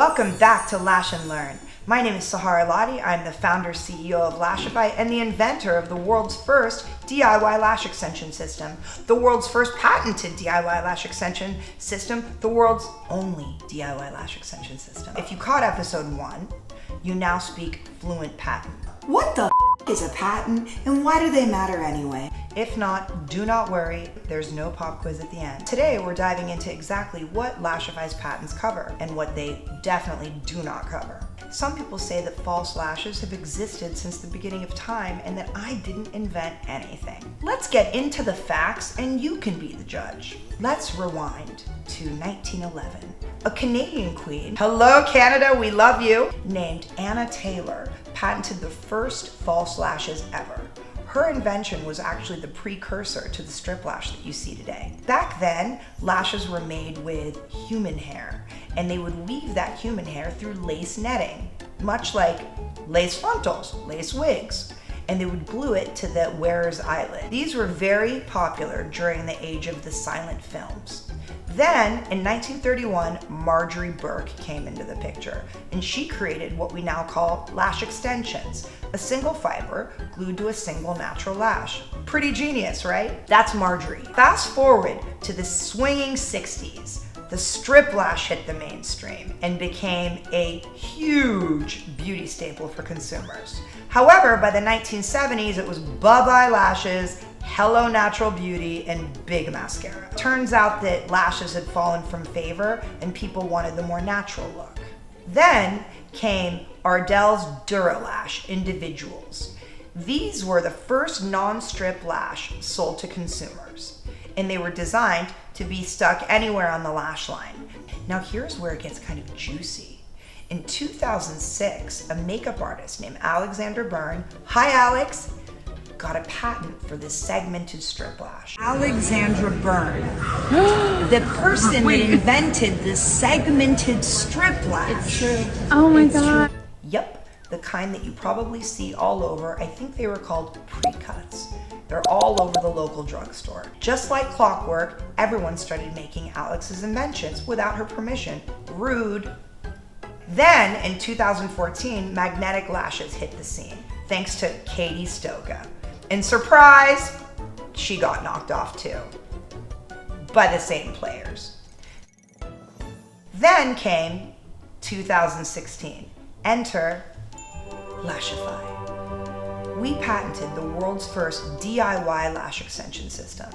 Welcome back to Lash and Learn. My name is Sahara Lottie. I'm the founder, CEO of Lashify and the inventor of the world's first DIY lash extension system, the world's first patented DIY lash extension system, the world's only DIY lash extension system. If you caught episode 1, you now speak fluent patent. What the is a patent and why do they matter anyway? If not, do not worry, there's no pop quiz at the end. Today we're diving into exactly what Lashify's patents cover and what they definitely do not cover. Some people say that false lashes have existed since the beginning of time and that I didn't invent anything. Let's get into the facts and you can be the judge. Let's rewind to 1911. A Canadian queen, hello Canada, we love you, named Anna Taylor patented the first false lashes ever. Her invention was actually the precursor to the strip lash that you see today. Back then, lashes were made with human hair, and they would weave that human hair through lace netting, much like lace frontals, lace wigs, and they would glue it to the wearer's eyelid. These were very popular during the age of the silent films. Then, in 1931, Marjorie Burke came into the picture, and she created what we now call lash extensions, a single fiber glued to a single natural lash. Pretty genius, right? That's Marjorie. Fast forward to the swinging 60s. The strip lash hit the mainstream and became a huge beauty staple for consumers. However, by the 1970s, it was bye-bye lashes, hello natural beauty, and big mascara. Turns out that lashes had fallen from favor and people wanted the more natural look. Then came Ardell's Duralash Individuals. These were the first non-strip lash sold to consumers, and they were designed to be stuck anywhere on the lash line. Now here's where it gets kind of juicy. In 2006, a makeup artist named Alexander Byrne, hi Alex, got a patent for this segmented strip lash. Alexandra Byrne, the person that invented this segmented strip lash. It's true. Oh my God. Yep, the kind that you probably see all over. I think they were called pre-cuts. They're all over the local drugstore. Just like clockwork, everyone started making Alex's inventions without her permission. Rude. Then, in 2014, magnetic lashes hit the scene, thanks to Katie Stoga. And surprise, she got knocked off too, by the same players. Then came 2016. Enter Lashify. We patented the world's first DIY lash extension system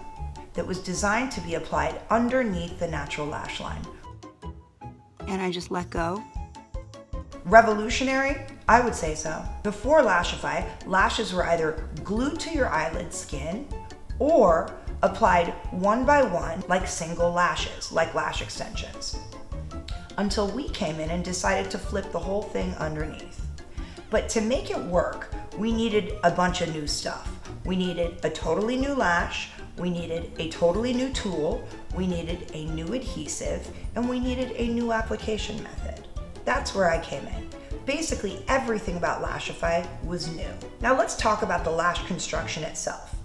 that was designed to be applied underneath the natural lash line. And I just let go? Revolutionary? I would say so. Before Lashify, lashes were either glued to your eyelid skin or applied one by one like single lashes, like lash extensions. Until we came in and decided to flip the whole thing underneath. But to make it work, we needed a bunch of new stuff. We needed a totally new lash, we needed a totally new tool, we needed a new adhesive, and we needed a new application method. That's where I came in. Basically, everything about Lashify was new. Now let's talk about the lash construction itself.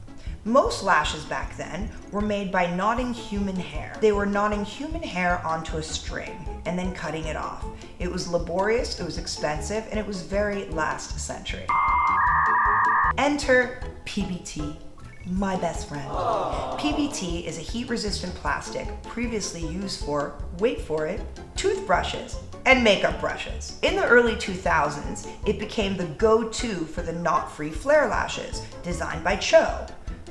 Most lashes back then were made by knotting human hair. They were knotting human hair onto a string and then cutting it off. It was laborious, it was expensive, and it was very last century. Enter PBT, my best friend. PBT is a heat-resistant plastic previously used for, wait for it, toothbrushes and makeup brushes. In the early 2000s, it became the go-to for the knot-free flare lashes, designed by Cho.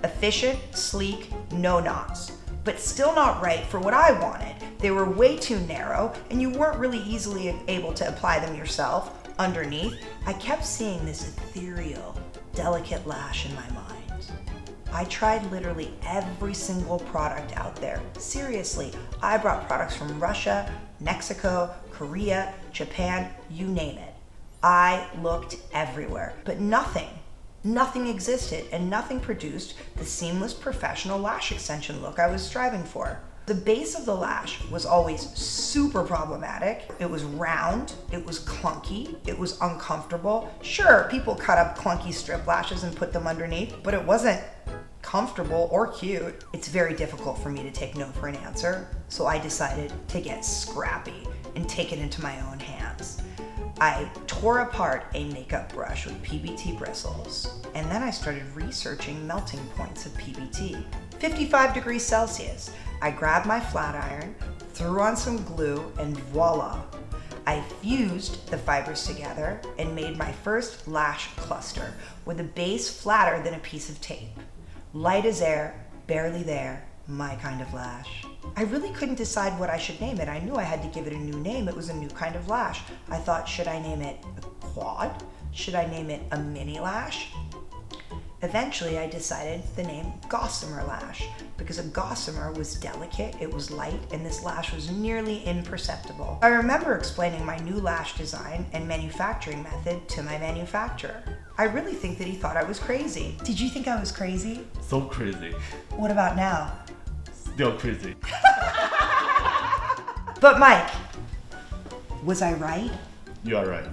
Efficient, sleek, no knots. But still not right for what I wanted. They were way too narrow, and you weren't really easily able to apply them yourself. Underneath, I kept seeing this ethereal, delicate lash in my mind. I tried literally every single product out there. Seriously, I brought products from Russia, Mexico, Korea, Japan, you name it. I looked everywhere, but nothing existed and nothing produced the seamless professional lash extension look I was striving for. The base of the lash was always super problematic. It was round, it was clunky, it was uncomfortable. Sure, people cut up clunky strip lashes and put them underneath, but it wasn't comfortable or cute. It's very difficult for me to take no for an answer, so I decided to get scrappy and take it into my own hands. patents. I tore apart a makeup brush with PBT bristles, and then I started researching melting points of PBT. 55 degrees Celsius. I grabbed my flat iron, threw on some glue, and voila. I fused the fibers together and made my first lash cluster with a base flatter than a piece of tape. Light as air, barely there, my kind of lash. I really couldn't decide what I should name it. I knew I had to give it a new name. It was a new kind of lash. I thought, should I name it a quad? Should I name it a mini lash? Eventually, I decided the name Gossamer lash because a gossamer was delicate, it was light, and this lash was nearly imperceptible. I remember explaining my new lash design and manufacturing method to my manufacturer. I really think that he thought I was crazy. Did you think I was crazy? So crazy. What about now? Still crazy. But Mike, was I right? You are right.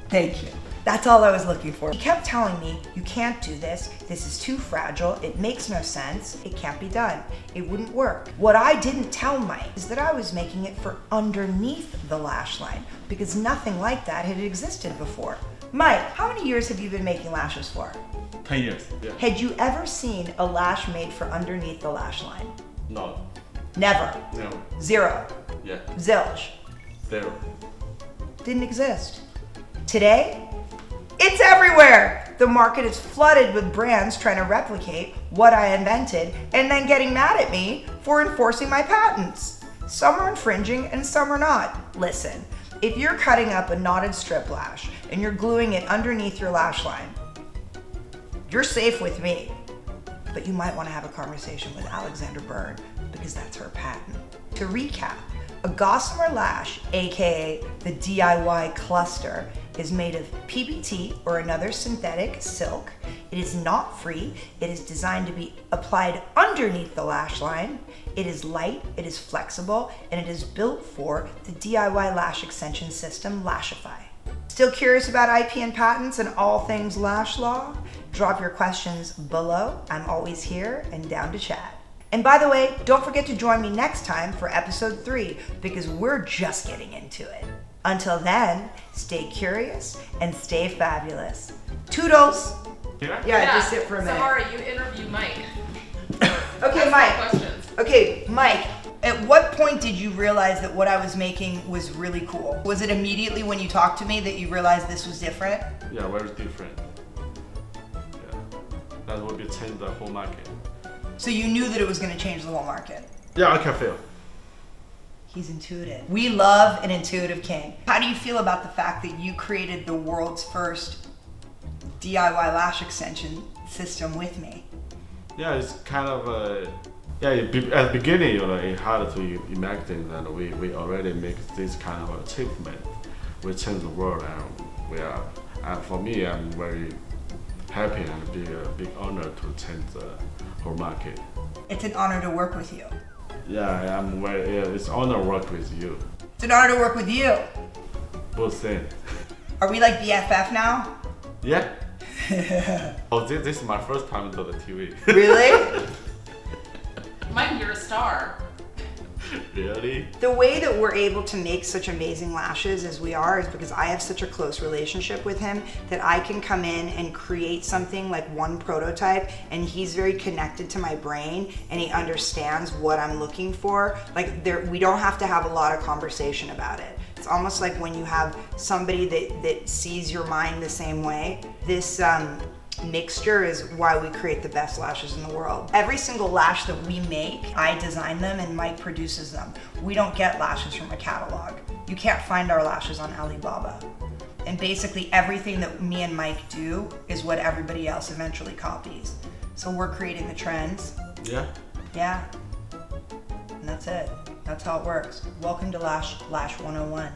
Thank you. That's all I was looking for. He kept telling me, you can't do this is too fragile, it makes no sense, it can't be done, it wouldn't work. What I didn't tell Mike is that I was making it for underneath the lash line, because nothing like that had existed before. Mike, how many years have you been making lashes for? 10 years. Yeah. Had you ever seen a lash made for underneath the lash line? No. Never. No. Zero. Yeah. Zilch. Zero. Didn't exist. Today, it's everywhere! The market is flooded with brands trying to replicate what I invented and then getting mad at me for enforcing my patents. Some are infringing and some are not. Listen, if you're cutting up a knotted strip lash and you're gluing it underneath your lash line, you're safe with me. But you might want to have a conversation with Alexander Byrne because that's her patent. To recap, a Gossamer lash, aka the DIY cluster, is made of PBT or another synthetic silk. It is not free. It is designed to be applied underneath the lash line. It is light, it is flexible, and it is built for the DIY lash extension system, Lashify. Still curious about IP and patents and all things lash law? Drop your questions below. I'm always here and down to chat. And by the way, don't forget to join me next time for episode 3 because we're just getting into it. Until then, stay curious and stay fabulous. Toodles! Yeah, just sit for a minute. Sahara, you interview Mike. Okay, Ask Mike. Questions. Okay, Mike. At what point did you realize that what I was making was really cool? Was it immediately when you talked to me that you realized this was different? Yeah, very different. Yeah. That will be change the whole market. So you knew that it was going to change the whole market? Yeah, I can feel. He's intuitive. We love an intuitive king. How do you feel about the fact that you created the world's first DIY lash extension system with me? Yeah, it's kind of at the beginning, it's hard to imagine that we already make this kind of achievement. We change the world, and we are. And for me, I'm very happy and big honor to change the whole market. It's an honor to work with you. Yeah, it's honor to work with you. It's an honor to work with you. Both things. Are we like BFF now? Yeah. Oh, this is my first time to the TV. Really? Mike, you're a star. Really? The way that we're able to make such amazing lashes as we are is because I have such a close relationship with him that I can come in and create something like one prototype, and he's very connected to my brain and he understands what I'm looking for. Like we don't have to have a lot of conversation about it. It's almost like when you have somebody that sees your mind the same way. This mixture is why we create the best lashes in the world. Every single lash that we make, I design them and Mike produces them. We don't get lashes from a catalog. You can't find our lashes on Alibaba. And basically everything that me and Mike do is what everybody else eventually copies. So we're creating the trends. Yeah. Yeah. And that's it. That's how it works. Welcome to Lash 101.